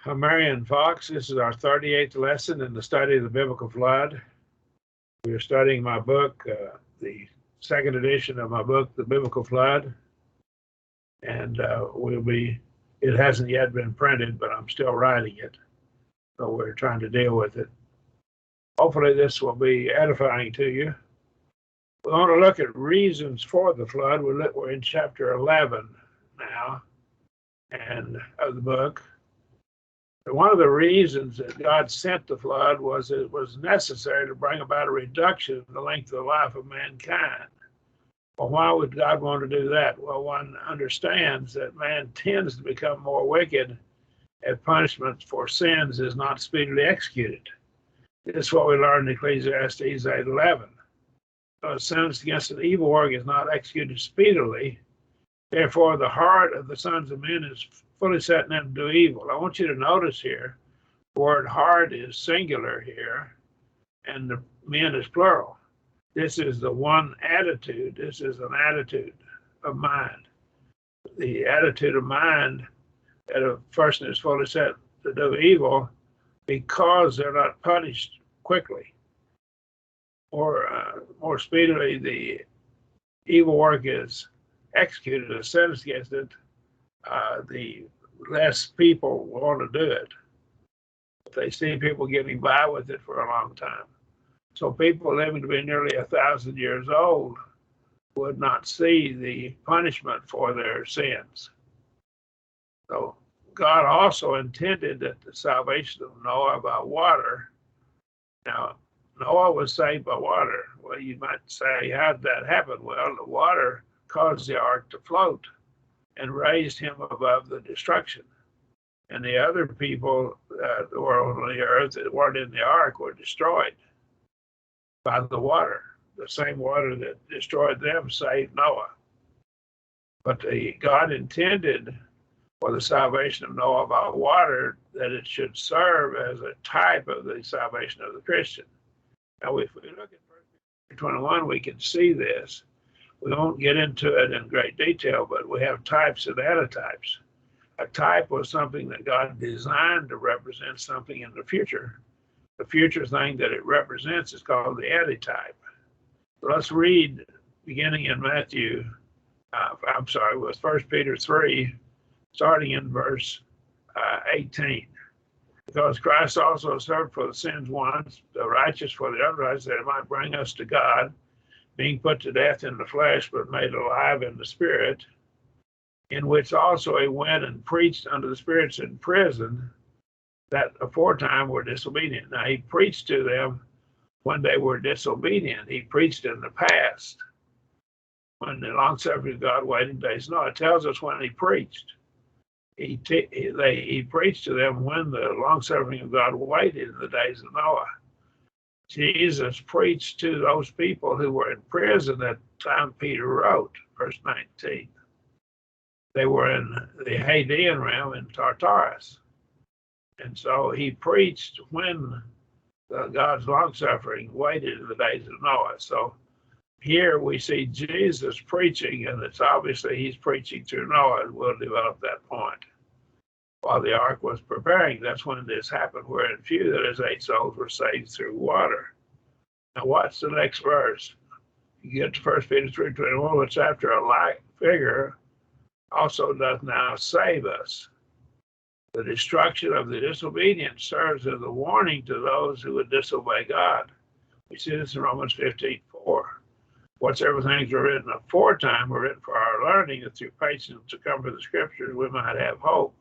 I'm Marion Fox. This is our 38th lesson in the study of the biblical flood. We are studying my book, the second edition of my book, The Biblical Flood. And it hasn't yet been printed, but I'm still writing it. So we're trying to deal with it. Hopefully this will be edifying to you. We want to look at reasons for the flood. We're in chapter 11 now of the book. One of the reasons that God sent the flood was it was necessary to bring about a reduction in the length of the life of mankind. Well, why would God want to do that? Well, one understands that man tends to become more wicked if punishment for sins is not speedily executed. This is what we learn in Ecclesiastes 8:11. A sentence against an evil work is not executed speedily. Therefore, the heart of the sons of men is fully set in them to do evil. I want you to notice here, the word heart is singular here, and the men is plural. This is the one attitude. This is an attitude of mind. The attitude of mind that a person is fully set to do evil because they're not punished quickly or more speedily. The evil work is executed, a sentence against it, the less people want to do it. They see people getting by with it for a long time. So people living to be nearly 1,000 years old would not see the punishment for their sins. So God also intended that the salvation of Noah by water. Now, Noah was saved by water. Well, you might say, how did that happen? Well, the water caused the ark to float and raised him above the destruction. And the other people that were on the earth that weren't in the ark were destroyed by the water. The same water that destroyed them saved Noah. But God intended for the salvation of Noah by water that it should serve as a type of the salvation of the Christian. Now, if we look at verse 21, we can see this. We won't get into it in great detail, but we have types and antitypes. A type was something that God designed to represent something in the future. The future thing that it represents is called the antitype. So let's read beginning in with 1 Peter 3, starting in verse 18. Because Christ also served for the sins once, the righteous for the unrighteous, that it might bring us to God, being put to death in the flesh, but made alive in the spirit, in which also he went and preached unto the spirits in prison that aforetime were disobedient. Now, he preached to them when they were disobedient. He preached in the past, when the long-suffering of God waited days. No, it tells us when he preached. He preached to them when the long-suffering of God waited in the days of Noah. Jesus preached to those people who were in prison at the time Peter wrote, verse 19. They were in the Hadean realm in Tartarus. And so he preached when God's long-suffering waited in the days of Noah. So here we see Jesus preaching, and it's obviously he's preaching through Noah, and we'll develop that point. While the ark was preparing, that's when this happened, wherein few that his 8 souls were saved through water. Now watch the next verse. You get to 1 Peter 3:21, which after a like figure also doth now save us. The destruction of the disobedient serves as a warning to those who would disobey God. We see this in Romans 15:4. Whatsoever things were written aforetime were written for our learning, that through patience to comfort the scriptures we might have hope.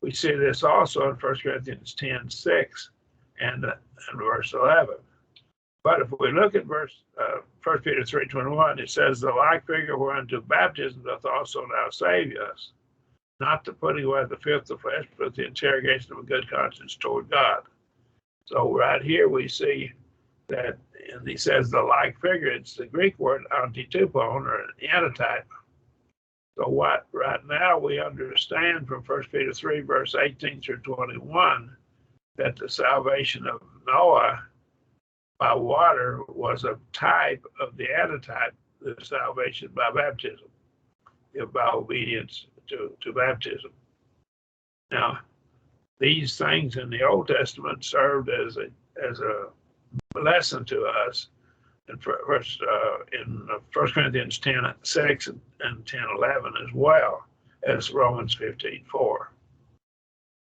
We see this also in 1 Corinthians 10:6 and verse 11. But if we look at 1 Peter 3:21, it says, the like figure whereunto baptism doth also now save us, not the putting away the filth of the flesh, but the interrogation of a good conscience toward God. So right here we see that, and he says the like figure, it's the Greek word antitupon, or antitype. So what right now we understand from 1 Peter 3, verse 18 through 21, that the salvation of Noah by water was a type of the antitype, the salvation by baptism, by obedience to baptism. Now, these things in the Old Testament served as a lesson to us in in 1 Corinthians 10:6 and 10:11 as well as Romans 15:4.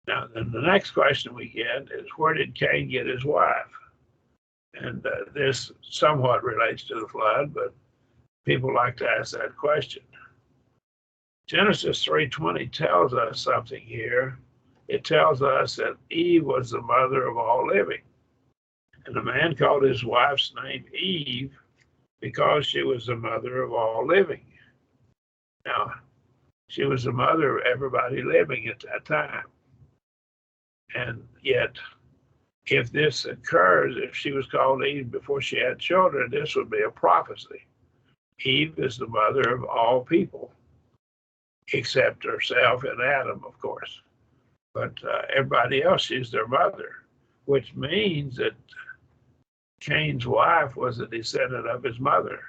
Now, then the next question we get is, where did Cain get his wife? And this somewhat relates to the flood, but people like to ask that question. Genesis 3:20 tells us something here. It tells us that Eve was the mother of all living. And the man called his wife's name Eve because she was the mother of all living. Now, she was the mother of everybody living at that time. And yet, if this occurs, if she was called Eve before she had children, this would be a prophecy. Eve is the mother of all people, except herself and Adam, of course. But everybody else, she's their mother, which means that Cain's wife was a descendant of his mother,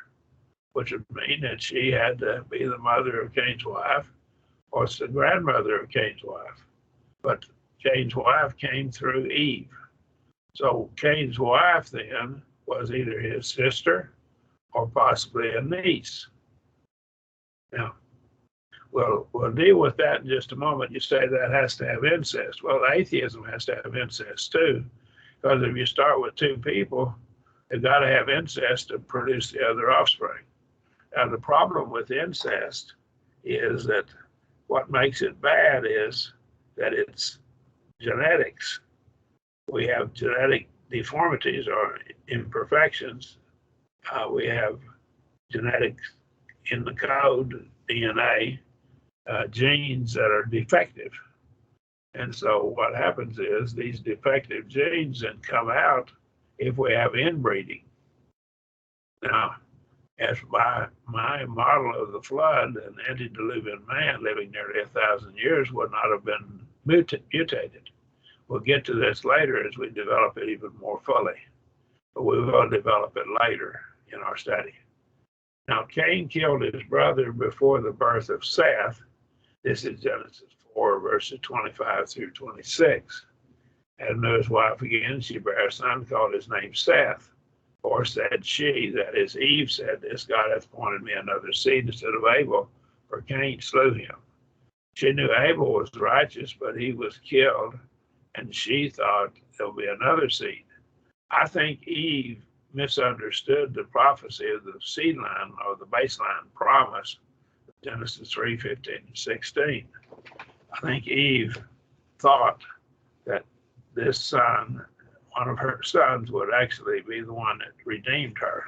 which would mean that she had to be the mother of Cain's wife or the grandmother of Cain's wife. But Cain's wife came through Eve. So Cain's wife then was either his sister or possibly a niece. Now, we'll deal with that in just a moment. You say that has to have incest. Well, atheism has to have incest too, because if you start with two people, they've got to have incest to produce the other offspring. Now, the problem with incest is that what makes it bad is that it's genetics. We have genetic deformities or imperfections. We have genetics in the code, DNA, genes that are defective. And so what happens is these defective genes then come out if we have inbreeding. Now, as my model of the flood, an antediluvian man living nearly 1,000 years would not have been mutated. We'll get to this later as we develop it even more fully, but we will develop it later in our study. Now, Cain killed his brother before the birth of Seth. This is Genesis 4, verses 25 through 26. Adam knew his wife again. She bare a son, called his name Seth. Or said she, that is Eve, said this, God hath appointed me another seed instead of Abel, for Cain slew him. She knew Abel was righteous, but he was killed, and she thought there'll be another seed. I think Eve misunderstood the prophecy of the seed line or the baseline promise, Genesis 3:15 and 16. I think Eve thought that this son, one of her sons, would actually be the one that redeemed her.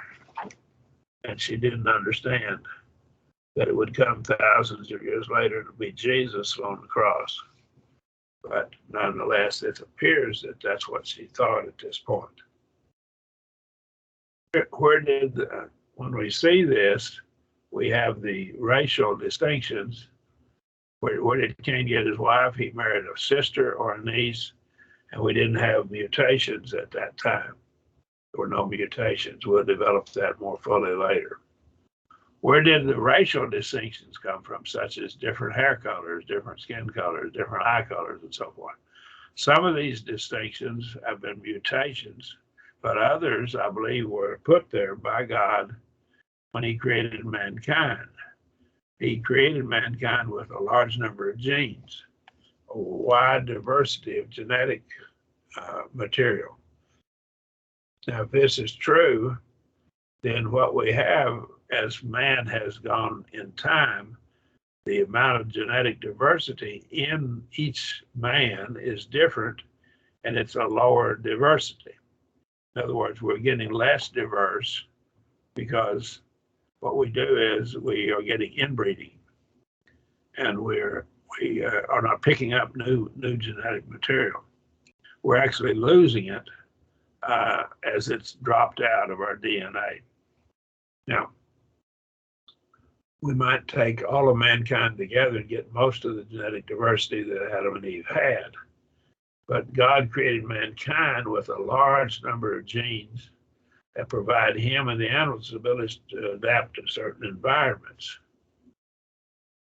And she didn't understand that it would come thousands of years later to be Jesus on the cross. But nonetheless, it appears that that's what she thought at this point. When we see this, we have the racial distinctions. Where did Cain get his wife? He married a sister or a niece, and we didn't have mutations at that time. There were no mutations. We'll develop that more fully later. Where did the racial distinctions come from, such as different hair colors, different skin colors, different eye colors, and so forth? Some of these distinctions have been mutations, but others, I believe, were put there by God when he created mankind. He created mankind with a large number of genes, a wide diversity of genetic material. Now, if this is true, then what we have as man has gone in time, the amount of genetic diversity in each man is different, and it's a lower diversity. In other words, we're getting less diverse because what we do is we are getting inbreeding, and we are not picking up new genetic material. We're actually losing it as it's dropped out of our DNA. Now, we might take all of mankind together and get most of the genetic diversity that Adam and Eve had. But God created mankind with a large number of genes that provide him and the animals the ability to adapt to certain environments.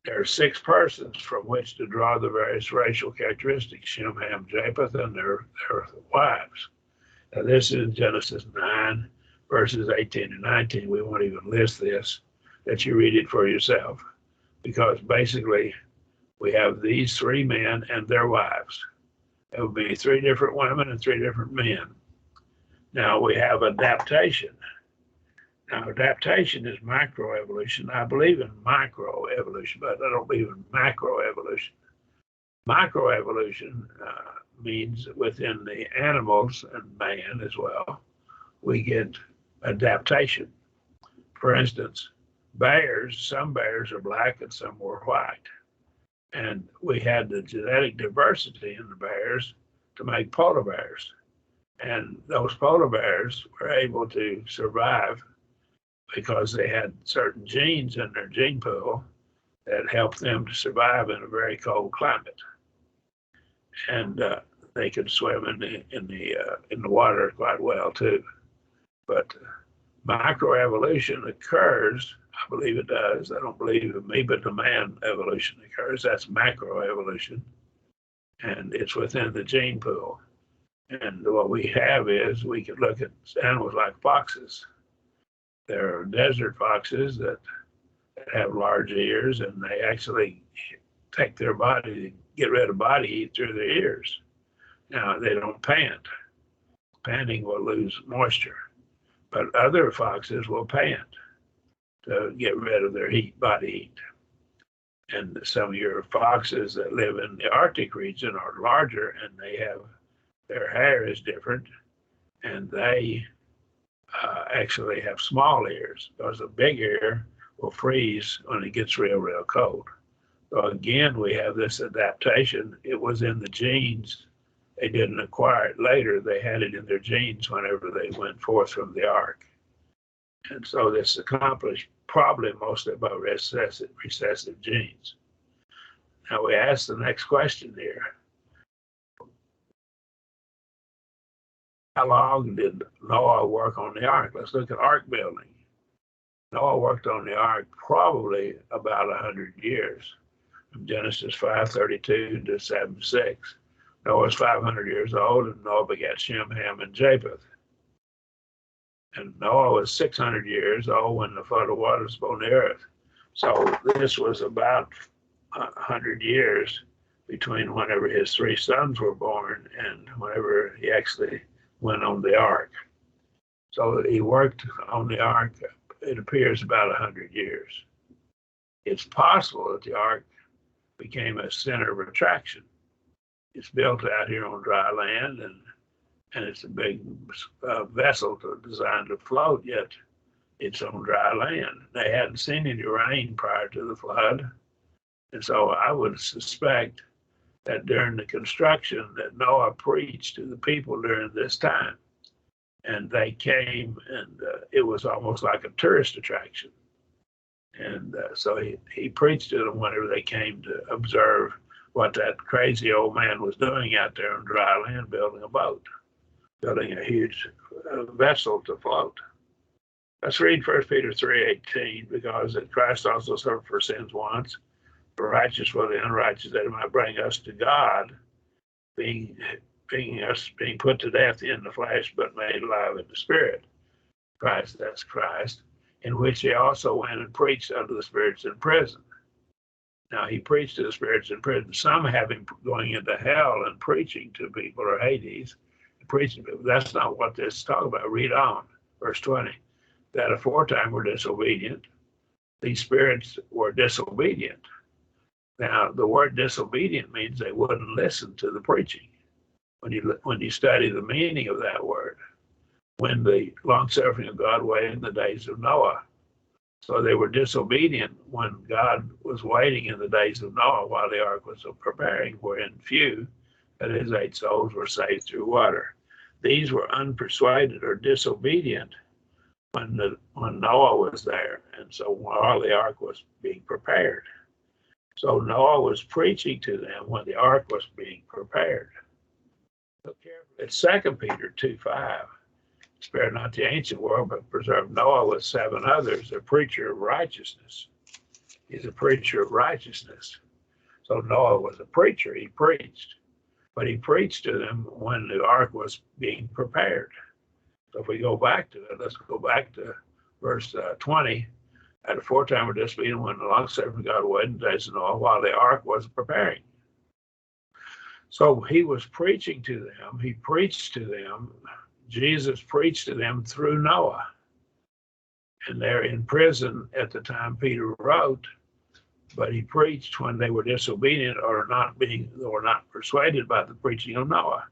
there are 6 persons from which to draw the various racial characteristics, Shem, Ham, Japheth, and their wives. Now, this is Genesis 9, verses 18 and 19. We won't even list this, that you read it for yourself, because basically we have these 3 men and their wives. It would be 3 different women and 3 different men. Now we have adaptation. Now, adaptation is macroevolution. I believe in microevolution, but I don't believe in macroevolution. Microevolution means within the animals and man as well, we get adaptation. For instance, bears, some bears are black and some were white. And we had the genetic diversity in the bears to make polar bears. And those polar bears were able to survive because they had certain genes in their gene pool that helped them to survive in a very cold climate. And they could swim in the water quite well too. But microevolution occurs, I believe it does. I don't believe in me, but the man evolution occurs. That's macroevolution, and it's within the gene pool. And what we have is we could look at animals like foxes. There are desert foxes that have large ears, and they actually take their body to get rid of body heat through their ears. Now, they don't pant. Panting will lose moisture. But other foxes will pant to get rid of their body heat. And some of your foxes that live in the Arctic region are larger, and their hair is different, and they actually have small ears, because a big ear will freeze when it gets real, real cold. So again, we have this adaptation. It was in the genes. They didn't acquire it later. They had it in their genes whenever they went forth from the ark. And so this is accomplished probably mostly by recessive genes. Now we ask the next question here. How long did Noah work on the ark? Let's look at ark building. Noah worked on the ark probably about 100 years, from Genesis 5:32 to 7:6. Noah was 500 years old, and Noah begat Shem, Ham, and Japheth. And Noah was 600 years old when the flood of waters upon the earth. So this was about 100 years between whenever his 3 sons were born and whenever he actually went on the ark. So he worked on the ark, it appears, about 100 years. It's possible that the ark became a center of attraction. It's built out here on dry land, and it's a big vessel designed to float, yet it's on dry land. They hadn't seen any rain prior to the flood. And so I would suspect that during the construction that Noah preached to the people during this time. And they came, and it was almost like a tourist attraction. And so he preached to them whenever they came to observe what that crazy old man was doing out there on dry land, building a boat, building a huge vessel to float. Let's read 1 Peter 3:18, because Christ also suffered for sins once, the righteous for the unrighteous, that it might bring us to God, being put to death in the flesh, but made alive in the spirit. Christ, that's Christ, in which he also went and preached unto the spirits in prison. Now, he preached to the spirits in prison. Some have him going into hell and preaching to people, or Hades, preaching to people. That's not what this is talking about. Read on, verse 20. That aforetime were disobedient. These spirits were disobedient. Now, the word disobedient means they wouldn't listen to the preaching. When you study the meaning of that word, when the long-suffering of God waited in the days of Noah. So they were disobedient when God was waiting in the days of Noah while the ark was preparing, wherein few, that is 8 souls, were saved through water. These were unpersuaded or disobedient when Noah was there, and so while the ark was being prepared. So Noah was preaching to them when the ark was being prepared. Look carefully at 2 Peter 2:5. Spare not the ancient world, but preserve Noah with 7 others, a preacher of righteousness. He's a preacher of righteousness. So Noah was a preacher. He preached. But he preached to them when the ark was being prepared. So if we go back to it, let's go back to verse 20. At a foretime of disobedience, when the long-suffering God waited in the days of Noah while the ark was preparing. So he was preaching to them. He preached to them. Jesus preached to them through Noah. And they're in prison at the time Peter wrote, but he preached when they were disobedient or not persuaded by the preaching of Noah.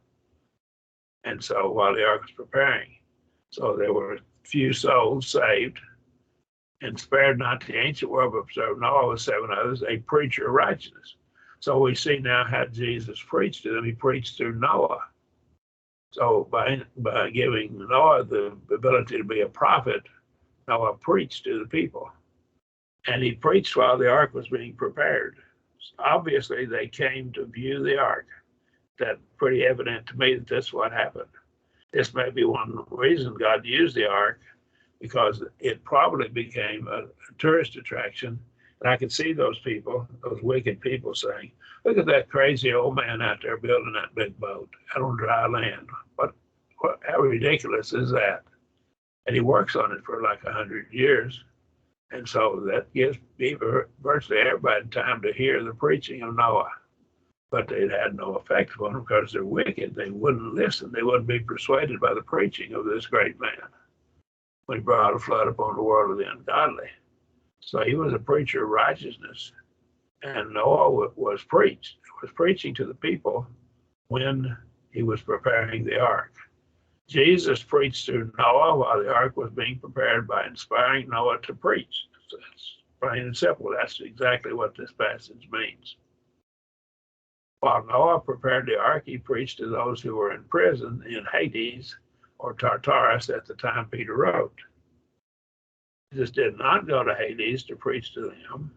And so while the ark was preparing, so there were few souls saved, and spared not the ancient world, but observed Noah with 7 others, a preacher of righteousness. So we see now how Jesus preached to them. He preached through Noah. So by giving Noah the ability to be a prophet, Noah preached to the people. And he preached while the ark was being prepared. So obviously, they came to view the ark. That's pretty evident to me that that's what happened. This may be one reason God used the ark, because it probably became a tourist attraction. And I could see those people, those wicked people saying, look at that crazy old man out there building that big boat out on dry land. How ridiculous is that? And he works on it for like 100 years. And so that gives virtually everybody time to hear the preaching of Noah. But it had no effect on them because they're wicked. They wouldn't listen. They wouldn't be persuaded by the preaching of this great man when he brought a flood upon the world of the ungodly. So he was a preacher of righteousness. And Noah was preaching to the people when he was preparing the ark. Jesus preached through Noah while the ark was being prepared by inspiring Noah to preach. So it's plain and simple. That's exactly what this passage means. While Noah prepared the ark, he preached to those who were in prison in Hades or Tartarus at the time Peter wrote. Jesus did not go to Hades to preach to them,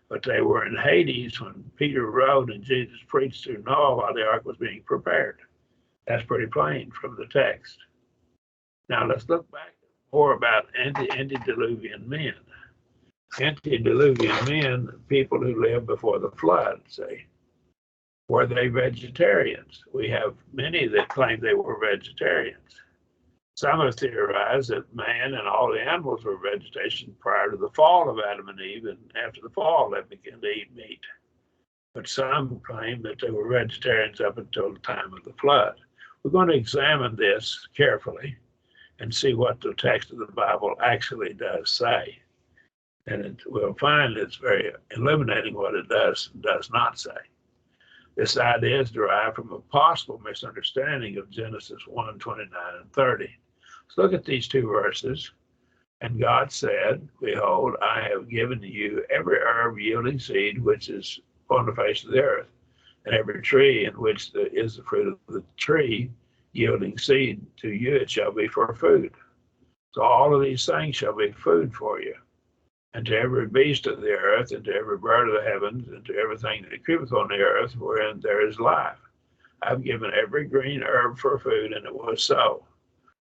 but they were in Hades when Peter wrote, and Jesus preached through Noah while the ark was being prepared. That's pretty plain from the text. Now let's look back more about antediluvian men. Antediluvian men, people who lived before the flood, say, were they vegetarians? We have many that claim they were vegetarians. Some have theorized that man and all the animals were vegetation prior to the fall of Adam and Eve, and after the fall they began to eat meat. But some claim that they were vegetarians up until the time of the flood. We're going to examine this carefully and see what the text of the Bible actually does say. And we'll find it's very illuminating what it does and does not say. This idea is derived from a possible misunderstanding of Genesis 1, 29 and 30. Let's look at these two verses. And God said, behold, I have given to you every herb yielding seed which is upon the face of the earth, and every tree in which is the fruit of the tree yielding seed, to you it shall be for food. So all of these things shall be food for you. And to every beast of the earth, and to every bird of the heavens, and to everything that creepeth on the earth, wherein there is life. I've given every green herb for food, and it was so.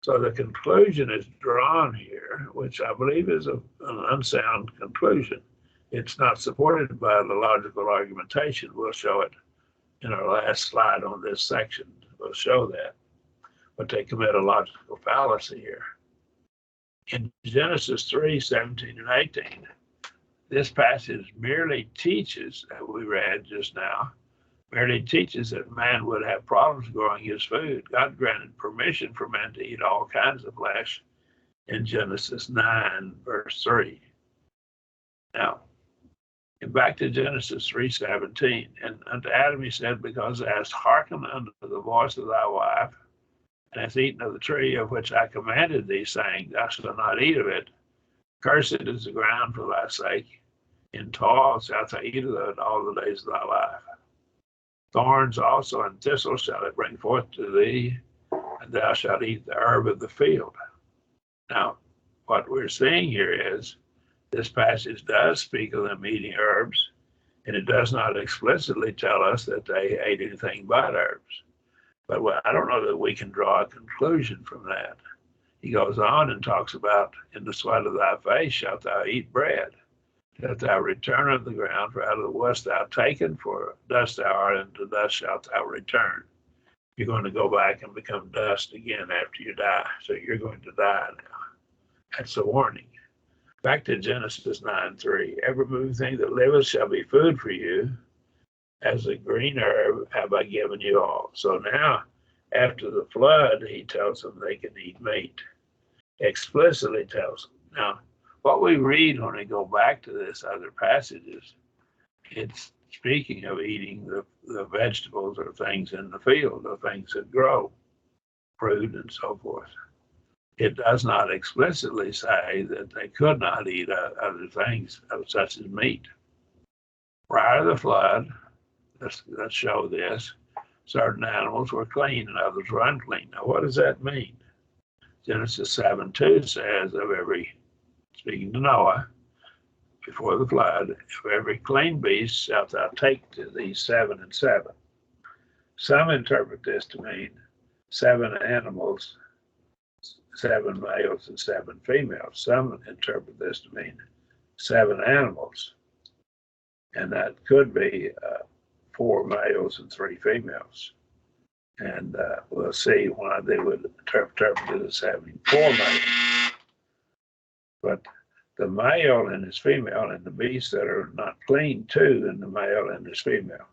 So the conclusion is drawn here, which I believe is an unsound conclusion. It's not supported by the logical argumentation. We'll show it in our last slide on this section. We'll show that. But they commit a logical fallacy here. In Genesis 3, 17 and 18, this passage merely teaches, that we read just now, merely teaches that man would have problems growing his food. God granted permission for man to eat all kinds of flesh in Genesis 9, verse 3. Now, and back to Genesis 3:17, and unto Adam he said, because thou hast hearkened unto the voice of thy wife, and hast eaten of the tree of which I commanded thee, saying, thou shalt not eat of it. Cursed is the ground for thy sake. In toil shalt thou eat of it all the days of thy life. Thorns also and thistles shall it bring forth to thee, and thou shalt eat the herb of the field. Now, what we're seeing here is this passage does speak of them eating herbs, and it does not explicitly tell us that they ate anything but herbs. But I don't know that we can draw a conclusion from that. He goes on and talks about, in the sweat of thy face shalt thou eat bread, that thou return of the ground, for out of the wast thou taken, for dust thou art, and to dust shalt thou return. You're going to go back and become dust again after you die. So you're going to die now. That's a warning. Back to Genesis 9:3. Every moving thing that liveth shall be food for you. As a green herb have I given you all. So now, after the flood, he tells them they can eat meat. Explicitly tells them. Now, what we read when we go back to this other passages, it's speaking of eating the vegetables or things in the field, or things that grow, fruit and so forth. It does not explicitly say that they could not eat other things such as meat. Prior to the flood, let's show this, certain animals were clean and others were unclean. Now, what does that mean? Genesis 7:2 says, of every, speaking to Noah, before the flood, of every clean beast shalt thou take to thee 7 and 7. Some interpret this to mean 7 animals, 7 males and 7 females. Some interpret this to mean 7 animals, and that could be 4 males and 3 females. And we'll see why they would interpret it as having 4 males. But the male and his female, and the beasts that are not clean too, and the male and his female.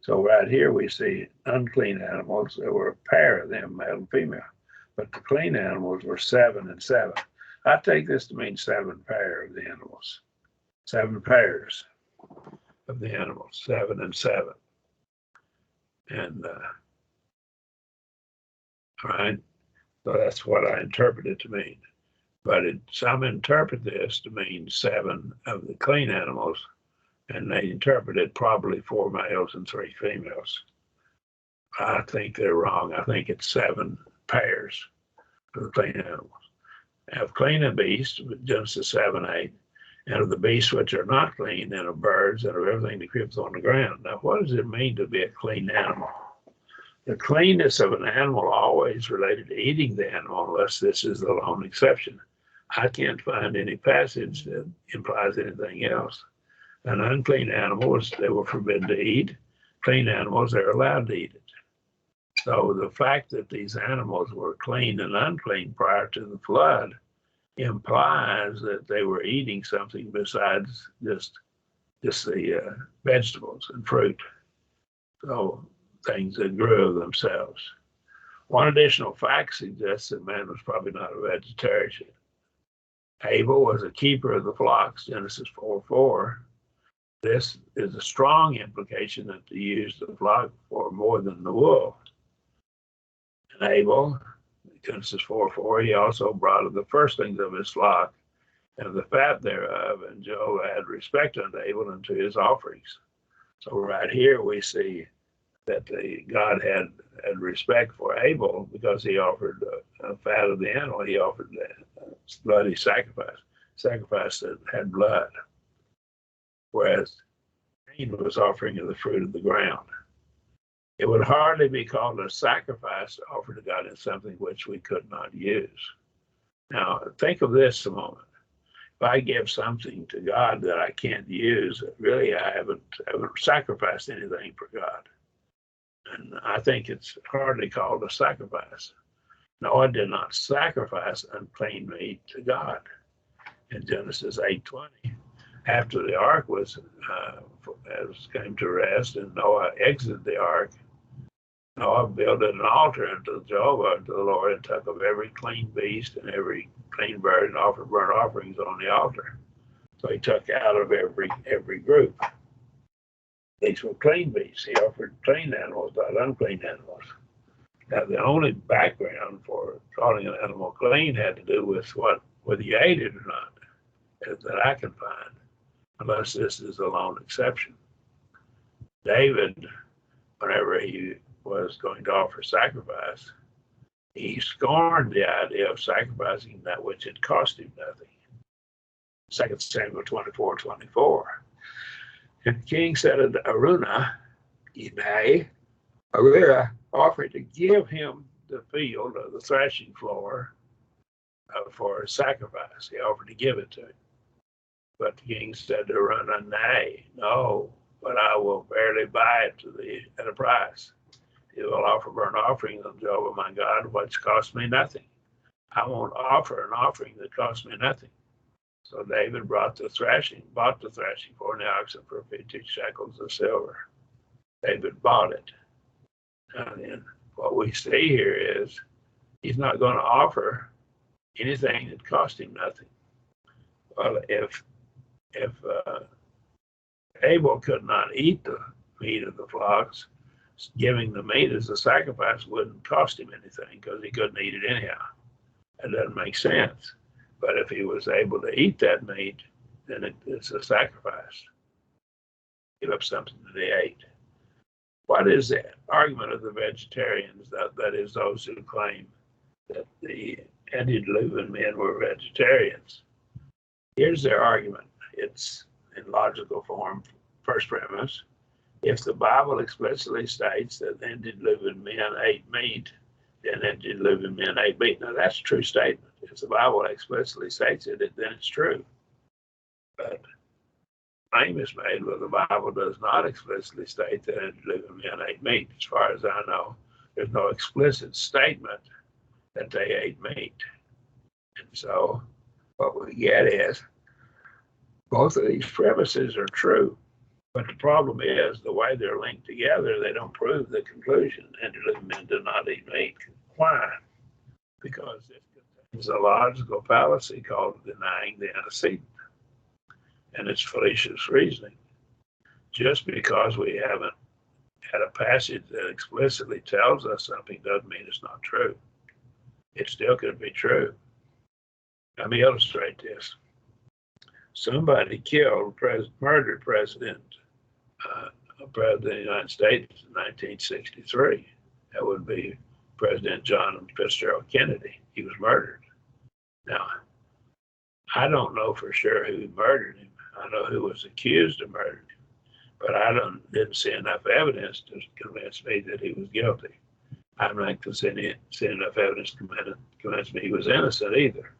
So right here we see unclean animals. There were a pair of them, male and female. But the clean animals were 7 and 7. I take this to mean 7 pairs of the animals. 7 pairs of the animals, 7 and 7. And, all right, so that's what I interpret it to mean. But some interpret this to mean 7 of the clean animals, and they interpret it probably 4 males and 3 females. I think they're wrong. I think it's 7 pairs of the clean animals. Of clean and beasts, Genesis 7:8, and of the beasts which are not clean, and of birds, and of everything that creeps on the ground. Now, what does it mean to be a clean animal? The cleanness of an animal always related to eating the animal, unless this is the lone exception. I can't find any passage that implies anything else. An unclean animal, they were forbidden to eat. Clean animals, they're allowed to eat it. So the fact that these animals were clean and unclean prior to the flood implies that they were eating something besides just the vegetables and fruit. So things that grew of themselves. One additional fact suggests that man was probably not a vegetarian. Abel was a keeper of the flocks, Genesis 4:4. This is a strong implication that they used the flock for more than the wool. And Abel, Genesis 4:4, he also brought of the firstlings of his flock and of the fat thereof, and Job had respect unto Abel and to his offerings. So right here we see that God had respect for Abel because he offered the fat of the animal. He offered the bloody sacrifice that had blood, whereas Cain was offering of the fruit of the ground. It would hardly be called a sacrifice to offer to God in something which we could not use. Now, think of this a moment. If I give something to God that I can't use, really I haven't sacrificed anything for God. And I think it's hardly called a sacrifice. Noah did not sacrifice unclean meat to God. In Genesis 8:20, after the ark came to rest and Noah exited the ark, Noah built an altar unto Jehovah, unto the Lord, and took of every clean beast and every clean bird and offered burnt offerings on the altar. So he took out of every group. These were clean beasts. He offered clean animals, not unclean animals. Now, the only background for calling an animal clean had to do with whether you ate it or not, that I can find, unless this is a lone exception. David, whenever he was going to offer sacrifice, he scorned the idea of sacrificing that which had cost him nothing. 2 Samuel 24:24. And the king said unto Araunah, offering to give him the field or the threshing floor for a sacrifice. He offered to give it to him. But the king said to Araunah, nay, no, but I will verily buy it to thee at a price. He will offer burnt offerings unto Jehovah my God, which cost me nothing. I won't offer an offering that cost me nothing. So David bought the thrashing for an oxen for 50 shekels of silver. David bought it. And then what we see here is he's not going to offer anything that cost him nothing. Well, if Abel could not eat the meat of the flocks, giving the meat as a sacrifice wouldn't cost him anything because he couldn't eat it anyhow. That doesn't make sense. But if he was able to eat that meat, then it's a sacrifice. Give up something that he ate. What is the argument of the vegetarians, that is those who claim that the antediluvian men were vegetarians? Here's their argument. It's in logical form. First premise, if the Bible explicitly states that antediluvian men ate meat, then antediluvian men ate meat. Now that's a true statement. If the Bible explicitly states it, then it's true. But claim is made where the Bible does not explicitly state that antediluvian men ate meat. As far as I know, there's no explicit statement that they ate meat. And so what we get is both of these premises are true. But the problem is the way they're linked together, they don't prove the conclusion. Antediluvian men do not eat meat. Why? Because it contains a logical fallacy called denying the antecedent. And it's fallacious reasoning. Just because we haven't had a passage that explicitly tells us something doesn't mean it's not true. It still could be true. Let me illustrate this. Somebody murdered President of the United States in 1963. That would be President John Fitzgerald Kennedy. He was murdered. Now, I don't know for sure who murdered him. I know who was accused of murdering him, but I didn't see enough evidence to convince me that he was guilty. I'm not seeing enough evidence to convince me he was innocent either.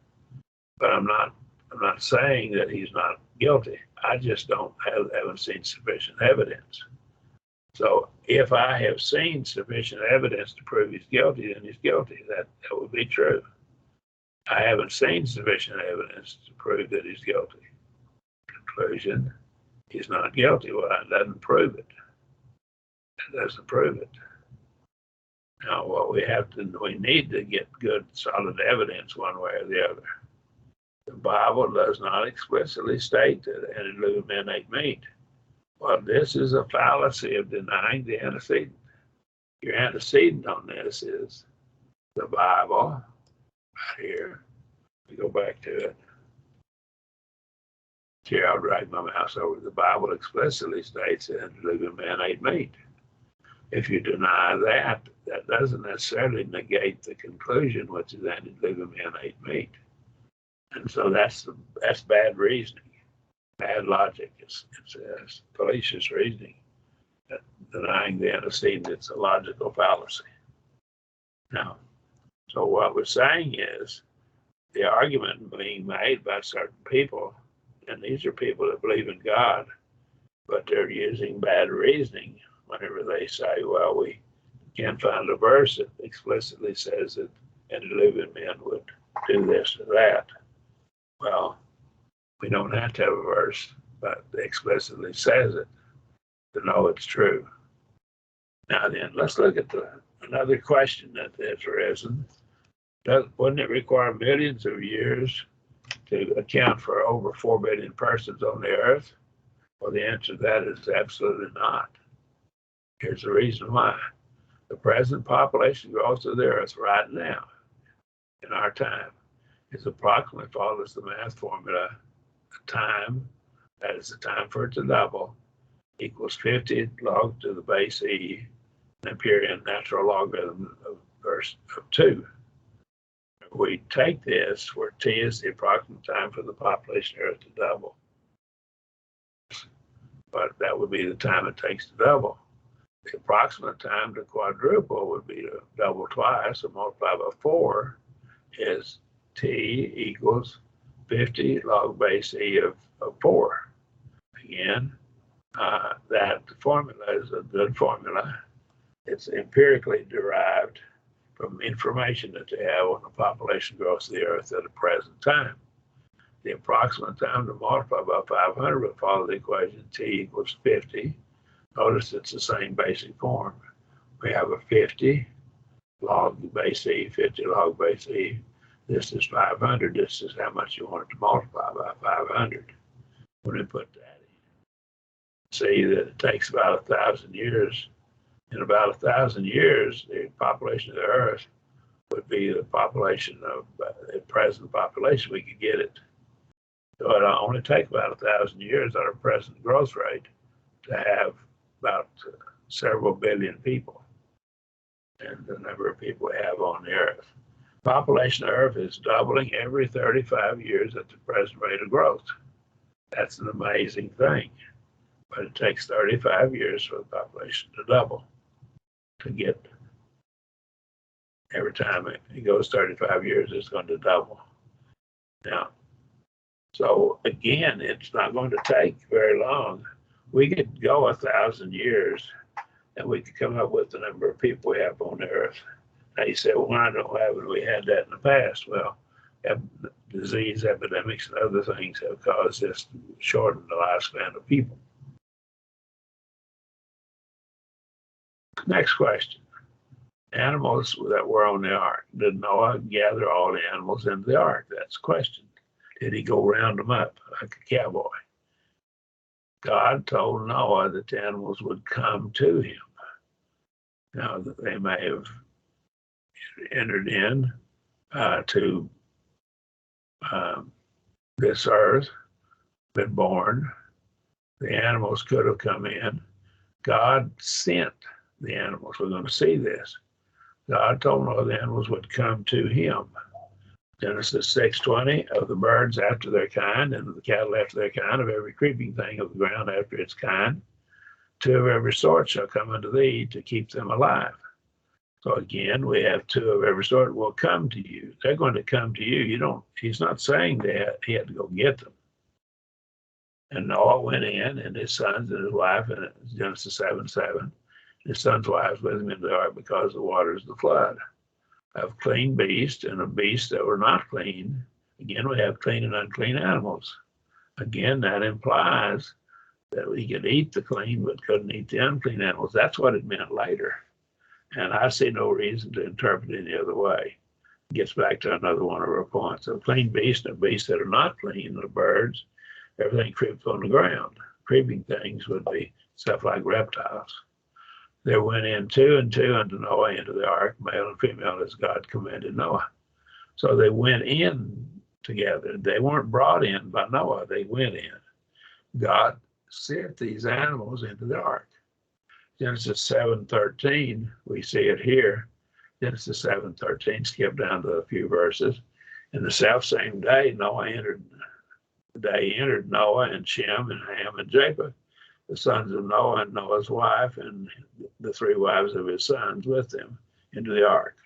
But I'm not saying that he's not guilty. I just haven't seen sufficient evidence. So if I have seen sufficient evidence to prove he's guilty, then he's guilty. That would be true. I haven't seen sufficient evidence to prove that he's guilty. Conclusion, he's not guilty. Well, that doesn't prove it. That doesn't prove it. Now, we need to get good, solid evidence one way or the other. The Bible does not explicitly state that antediluvian men ate meat. Well, this is a fallacy of denying the antecedent. Your antecedent on this is the Bible, right here. We go back to it. Here, I'll drag my mouse over. The Bible explicitly states that antediluvian men ate meat. If you deny that, that doesn't necessarily negate the conclusion, which is antediluvian men ate meat. And so that's bad reasoning, bad logic. It's fallacious reasoning. Denying the antecedent, it's a logical fallacy. Now, so what we're saying is the argument being made by certain people, and these are people that believe in God, but they're using bad reasoning whenever they say, well, we can't find a verse that explicitly says that antediluvian men would do this or that. Well, we don't have to have a verse, but it explicitly says it to know it's true. Now then, let's look at another question that has arisen. Wouldn't it require millions of years to account for over 4 billion persons on the earth? Well, the answer to that is absolutely not. Here's the reason why. The present population growth of the earth right now, in our time, is approximately follows the math formula. The time, that is the time for it to double, equals 50 log to the base e, an Amperian natural logarithm of 2. We take this where t is the approximate time for the population of Earth to double. But that would be the time it takes to double. The approximate time to quadruple would be to double twice, so multiply by 4 is t equals 50 log base E of 4. Again, that formula is a good formula. It's empirically derived from information that they have on the population growth of the earth at the present time. The approximate time to multiply by 500 will follow the equation T equals 50. Notice it's the same basic form. We have a 50 log base E, 50 log base E. This is 500. This is how much you want it to multiply by 500. When we put that in, see that it takes about 1,000 years. In about 1,000 years, the population of the earth would be the population of the present population. We could get it. So it'll only take about 1,000 years at our present growth rate to have about several billion people, and the number of people we have on the earth. Population of the earth is doubling every 35 years at the present rate of growth. That's an amazing thing. But it takes 35 years for the population to double. To get, every time it goes 35 years, it's going to double. Now, so again, it's not going to take very long. We could go 1,000 years and we could come up with the number of people we have on the earth. Now you say, well, why haven't we had that in the past? Well, disease epidemics and other things have caused this to shorten the lifespan of people. Next question. Animals that were on the ark. Did Noah gather all the animals into the ark? That's the question. Did he go round them up like a cowboy? God told Noah that the animals would come to him. Now, they may have entered in to this earth, been born. The animals could have come in. God sent the animals. We're going to see this. God told Noah the animals would come to him. Genesis 6:20, of the birds after their kind, and of the cattle after their kind, of every creeping thing of the ground after its kind, 2 of every sort shall come unto thee to keep them alive. So again, we have 2 of every sort will come to you. They're going to come to you. He's not saying that he had to go get them. And Noah went in, and his sons and his wife, and Genesis 7:7, his sons' wives with him into the ark because of the waters of the flood. Of clean beasts and of beasts that were not clean. Again, we have clean and unclean animals. Again, that implies that we could eat the clean but couldn't eat the unclean animals. That's what it meant later. And I see no reason to interpret it any other way. It gets back to another one of our points. Of clean beasts and beasts that are not clean, the birds, everything creeps on the ground. Creeping things would be stuff like reptiles. There went in 2 and 2 unto Noah into the ark, male and female, as God commanded Noah. So they went in together. They weren't brought in by Noah. They went in. God sent these animals into the ark. Genesis 7:13, we see it here. Genesis 7:13, skip down to a few verses. In the self-same day, Noah entered Noah and Shem and Ham and Japheth, the sons of Noah and Noah's wife, and the 3 wives of his sons with them, into the ark.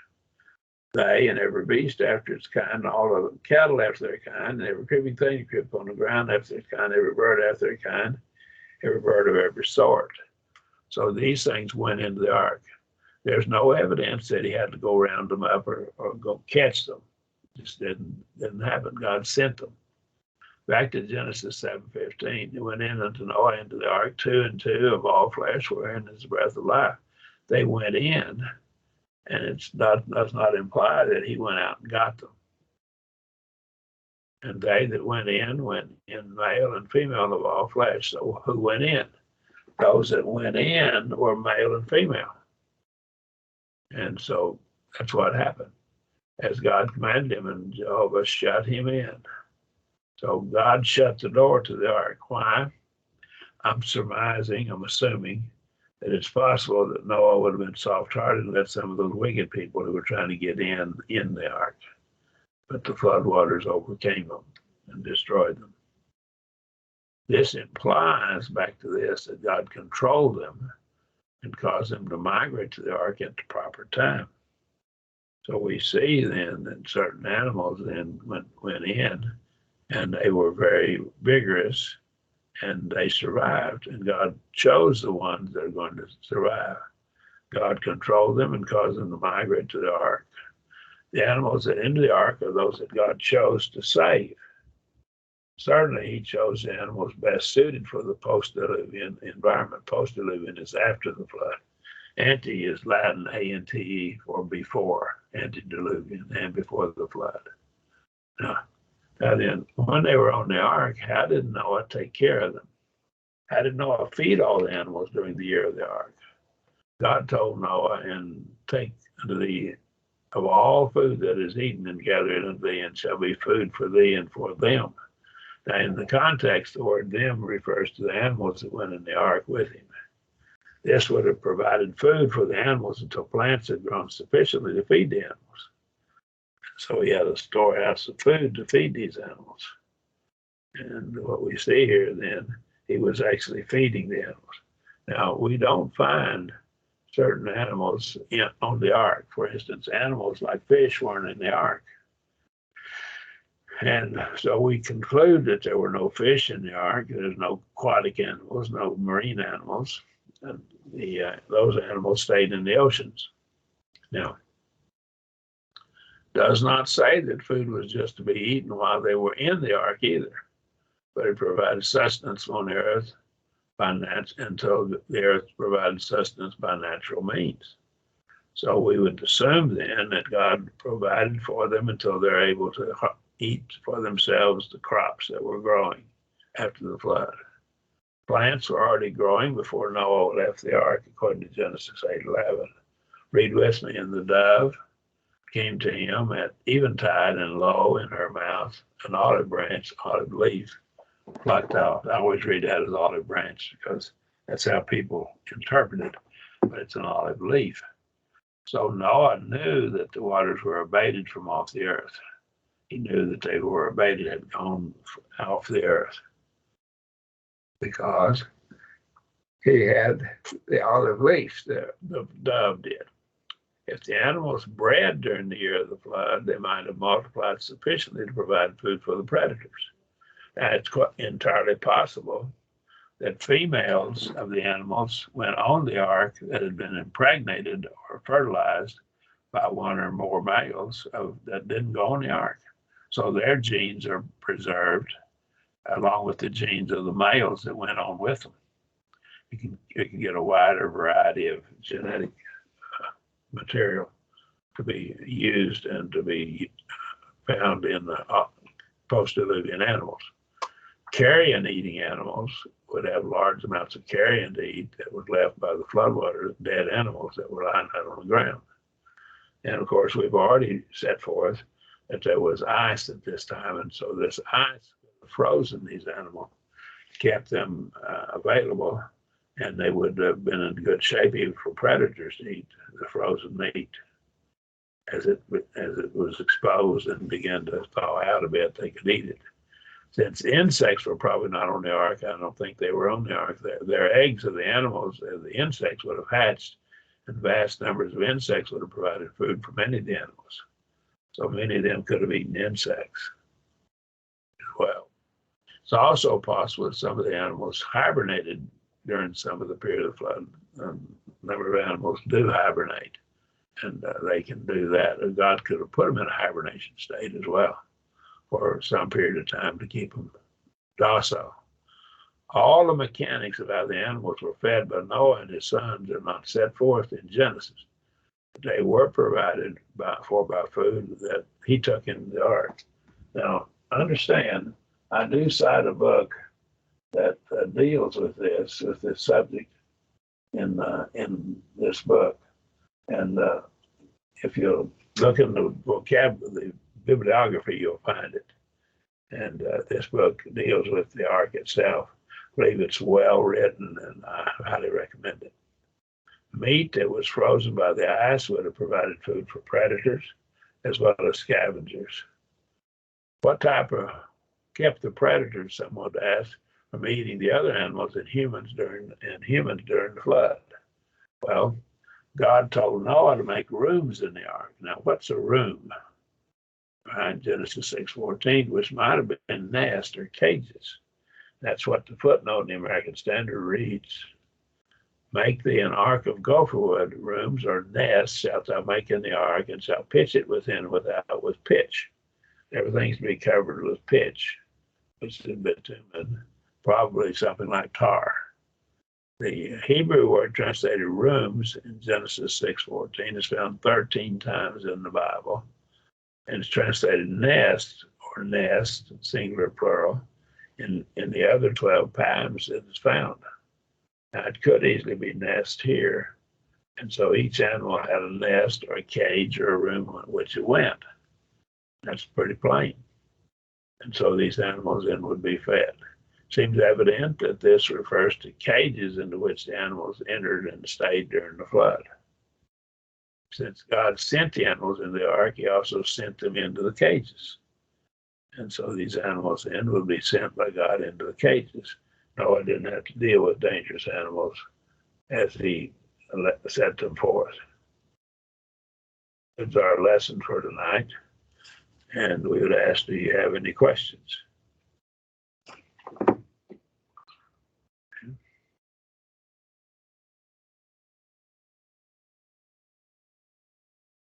They and every beast after its kind, all of the cattle after their kind, and every creeping thing that crept on the ground after its kind, every bird after their kind, every bird of every sort. So these things went into the ark. There's no evidence that he had to go round them up or go catch them. It just didn't happen. God sent them. Back to Genesis 7:15, they went in unto Noah into the ark, 2 and 2 of all flesh, wherein is the breath of life. They went in, and it does not imply that he went out and got them. And they that went in male and female of all flesh. So who went in? Those that went in were male and female. And so that's what happened. As God commanded him, and Jehovah shut him in. So God shut the door to the ark. Why? I'm assuming that it's possible that Noah would have been soft-hearted and let some of those wicked people who were trying to get in the ark. But the floodwaters overcame them and destroyed them. This implies, back to this, that God controlled them and caused them to migrate to the ark at the proper time. So we see then that certain animals then went in and they were very vigorous, and they survived, and God chose the ones that are going to survive. God controlled them and caused them to migrate to the ark. The animals that enter the ark are those that God chose to save. Certainly, he chose the animals best suited for the post-diluvian environment. Post-diluvian is after the flood. Ante is Latin ante for before, antediluvian, and before the flood. Now then, when they were on the ark, how did Noah take care of them? How did Noah feed all the animals during the year of the ark? God told Noah, and take of all food that is eaten and gathered unto thee, and shall be food for thee and for them. Now, in the context, the word them refers to the animals that went in the ark with him. This would have provided food for the animals until plants had grown sufficiently to feed the animals. So he had a storehouse of food to feed these animals. And what we see here then, he was actually feeding the animals. Now, we don't find certain animals on the ark. For instance, animals like fish weren't in the ark. And so we conclude that there were no fish in the ark. There's no aquatic animals, no marine animals. And those animals stayed in the oceans. Now, does not say that food was just to be eaten while they were in the ark either, but it provided sustenance on the earth until the earth provided sustenance by natural means. So we would assume then that God provided for them until they're able to eat for themselves the crops that were growing after the flood. Plants were already growing before Noah left the ark, according to Genesis 8:11. Read with me, and the dove came to him at eventide, and lo, in her mouth an olive branch, olive leaf, plucked out. I always read that as olive branch because that's how people interpret it, but it's an olive leaf. So Noah knew that the waters were abated from off the earth. He knew that they were abated, had gone off the earth, because he had the olive leaves, the dove did. If the animals bred during the year of the flood, they might have multiplied sufficiently to provide food for the predators. Now, it's entirely possible that females of the animals went on the ark that had been impregnated or fertilized by one or more males that didn't go on the ark. So their genes are preserved along with the genes of the males that went on with them. You can get a wider variety of genetic material to be used and to be found in the post-diluvian animals. Carrion-eating animals would have large amounts of carrion to eat that was left by the floodwaters, dead animals that were lying out on the ground. And of course, we've already set forth that there was ice at this time, and so this ice frozen these animals, kept them available, and they would have been in good shape even for predators to eat the frozen meat. As it was exposed and began to thaw out a bit, they could eat it. Since insects were probably not on the ark, I don't think they were on the ark. Their eggs of the animals, the insects would have hatched, and vast numbers of insects would have provided food for many of the animals. So many of them could have eaten insects as well. It's also possible that some of the animals hibernated during some of the period of the flood. A number of animals do hibernate, and they can do that. God could have put them in a hibernation state as well for some period of time to keep them docile. All the mechanics of how the animals were fed by Noah and his sons are not set forth in Genesis. They were provided by food that he took in the ark. Now, understand, I do cite a book that deals with this subject in this book. And if you look in the bibliography, you'll find it. And this book deals with the ark itself. I believe it's well written, and I highly recommend it. Meat that was frozen by the ice would have provided food for predators as well as scavengers. What type of kept the predators, someone would ask, from eating the other animals and humans during the flood? Well, God told Noah to make rooms in the ark. Now, what's a room? Genesis 6:14, which might have been nests or cages. That's what the footnote in the American Standard reads. Make thee an ark of gopher wood, rooms or nests shalt thou make in the ark, and shalt pitch it within and without with pitch. Everything's to be covered with pitch, which is bitumen, probably something like tar. The Hebrew word translated rooms in Genesis 6:14 is found 13 times in the Bible, and it's translated nest or nest, singular plural, in the other 12 times it is found. Now, it could easily be nest here, and so each animal had a nest or a cage or a room in which it went. That's pretty plain. And so these animals then would be fed. Seems evident that this refers to cages into which the animals entered and stayed during the flood. Since God sent the animals in the ark, he also sent them into the cages. And so these animals then would be sent by God into the cages. Noah didn't have to deal with dangerous animals as he set them forth. That's our lesson for tonight. And we would ask, do you have any questions?